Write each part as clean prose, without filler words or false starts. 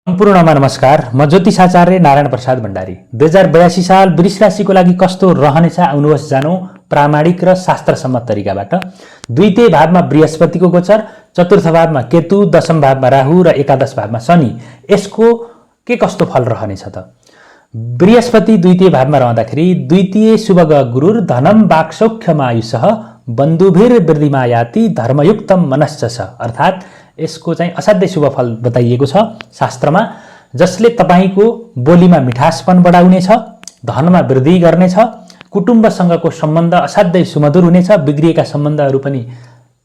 सम्पूर्णमा नमस्कार। म ज्योतिषाचार्य नारायण प्रसाद भण्डारी। 2082 साल वृष राशिको लागि कस्तो रहनेछ आउनुहोस् जानौं प्रामाणिक र शास्त्रसम्मत तरिकाबाट। द्वितीय भावमा बृहस्पतिको गोचर, चतुर्थ भावमा केतु, दशम भावमा राहु र एकादश भावमा शनि। यसको के कस्तो फल रहनेछ त? बृहस्पति द्वितीय भावमा रहँदाखेरि द्वितीय शुभ गुरु धनम वाक्सौख्यमायुषः बन्धुभिर्वृद्धिमा याति धर्मयुक्तम मनश्च, अर्थात् यसको चाहिँ असाध्यै शुभ फल बताइएको छ शास्त्रमा, जसले तपाईको बोलीमा मिठासपन बढाउनेछ, धनमा वृद्धि गर्नेछ, कुटुम्बसँगको सम्बन्ध असाध्यै सुमधुर हुनेछ, बिग्रिएका सम्बन्धहरू पनि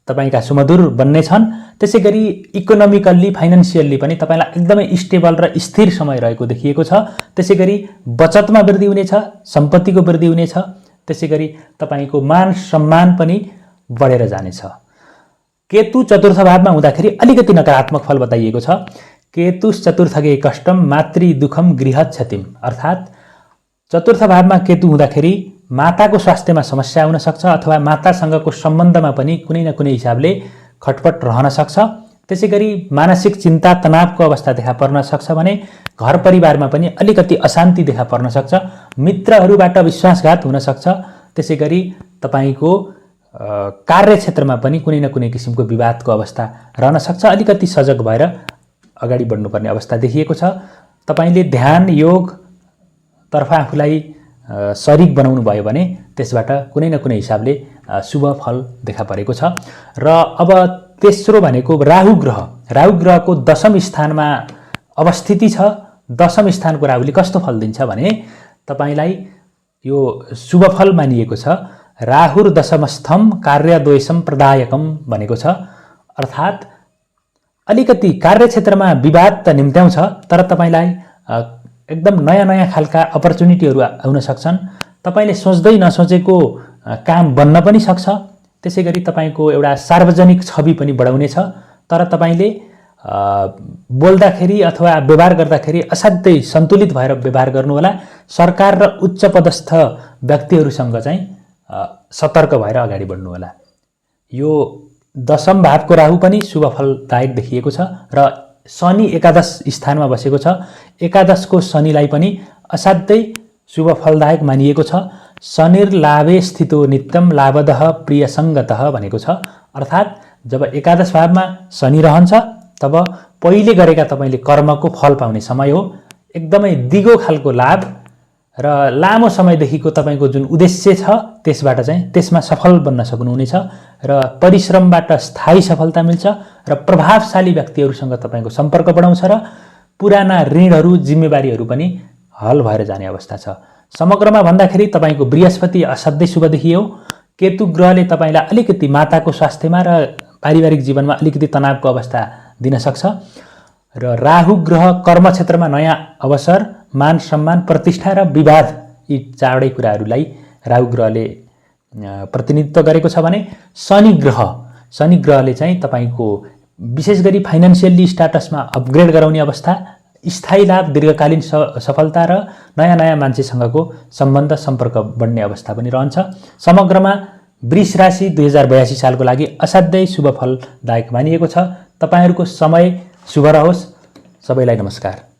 तपाईका सुमधुर बन्नेछन्। त्यसैगरी इकोनोमिकल्ली फाइनान्शियल्ली पनि तपाईलाई एकदमै स्टेबल र स्थिर समय रहेको देखिएको छ। त्यसैगरी बचतमा वृद्धि हुनेछ, सम्पत्तिको वृद्धि हुनेछ। त्यसैगरी तपाईको मान सम्मान पनि बढेर जानेछ। केतु चतुर्थ भावमा हुँदाखेरि अलिकति नकारात्मक फल बताइएको छ। केतु चतुर्थके कष्टम मातृ दुखम गृह क्षतिम, अर्थात् चतुर्थ भावमा केतु हुँदाखेरि माताको स्वास्थ्यमा समस्या हुन सक्छ अथवा मातासँगको सम्बन्धमा पनि कुनै न कुनै हिसाबले खटपट रहन सक्छ। त्यसैगरी मानसिक चिन्ता तनावको अवस्था देखा पर्न सक्छ भने घर परिवारमा पनि अलिकति अशान्ति देखा पर्न सक्छ। मित्रहरूबाट विश्वासघात हुन सक्छ। त्यसैगरी तपाईको कार्यक्षेत्रमा पनि कुनै न कुनै किसिमको विवादको अवस्था रहन सक्छ। अलिकति सजग भएर अगाडि बढ्नुपर्ने अवस्था देखिएको छ। तपाईले ध्यान योग तर्फ आफूलाई शरीक बनाउनु भयो भने त्यसबाट कुनै न कुनै हिसाबले शुभ फल देखा परेको छ। र अब तेस्रो भनेको राहु ग्रह। राहु ग्रहको दशम स्थानमा अवस्थिति छ। दशम स्थानको राहुले कस्तो फल दिन्छ भने तपाईलाई यो शुभ फल मानिएको छ। राहुर दशमस्थम कार्यद्वेषम प्रदायकम भनेको छ, अर्थात् अलिकति कार्यक्षेत्रमा विवाद त निम्त्याउँछ तर तपाईलाई एकदम नयाँ नयाँ खालका अपर्च्युनिटीहरू आउन सक्छन्। तपाईले सोच्दै नसोचेको काम बन्न पनि सक्छ। त्यसैगरी तपाईको एउटा सार्वजनिक छवि पनि बढाउनेछ। तर तपाईले बोल्दाखेरि अथवा व्यवहार गर्दाखेरि असाध्यै सन्तुलित भएर व्यवहार गर्नुहोला। सरकार र उच्च पदस्थ व्यक्तिहरूसँग चाहिँ सतर्क भएर अगाडि बढ्नु होला। यो दशम भावको राहु पनि शुभ फलदायक देखिएको छ र शनि एकादश स्थानमा बसेको छ। एकादशको शनिलाई पनि असाध्यै शुभ फलदायक मानिएको छ। शनिर्लाभे स्थितो नित्यम लाभदः प्रियसङ्गतः भनेको छ, अर्थात् जब एकादश भावमा शनि रहन्छ तब पहिले गरेका तपाईले कर्मको फल पाउने समय हो। एकदमै दिगो खालको लाभ र लामो समयदेखिको तपाईको जुन उद्देश्य छ त्यसमा सफल बन्न सक्नुहुनेछ र परिश्रमबाट स्थायी सफलता मिल्छ र प्रभावशाली व्यक्तिहरूसँग तपाईको सम्पर्क बढाउँछ र पुराना ऋणहरू जिम्मेवारीहरू पनि हल भएर जाने अवस्था छ। समग्रमा भन्दाखेरि तपाईको बृहस्पति असाध्यै शुभ देखियो। केतु ग्रहले तपाईलाई अलिकति माताको स्वास्थ्यमा र पारिवारिक जीवनमा अलिकति तनावको अवस्था दिन सक्छ र राहु ग्रह कर्म क्षेत्रमा नयाँ अवसर, मान सम्मान, प्रतिष्ठा र विवाद, यी चारवटै कुराहरूलाई राहु ग्रहले प्रतिनिधित्व गरेको छ भने शनि ग्रहले चाहिँ तपाईको विशेष गरी फाइनान्शियली स्ट्याटसमा अपग्रेड गराउने अवस्था, स्थायी लाभ, दीर्घकालीन सफलता र नयाँ नयाँ मान्छेसँगको सम्बन्ध सम्पर्क बढ्ने अवस्था पनि रहन्छ। समग्रमा वृष राशि 2082 सालको लागि असाध्यै शुभ फलदायक मानिएको छ। तपाईहरूको समय शुभ रहोस्। सबैलाई नमस्कार।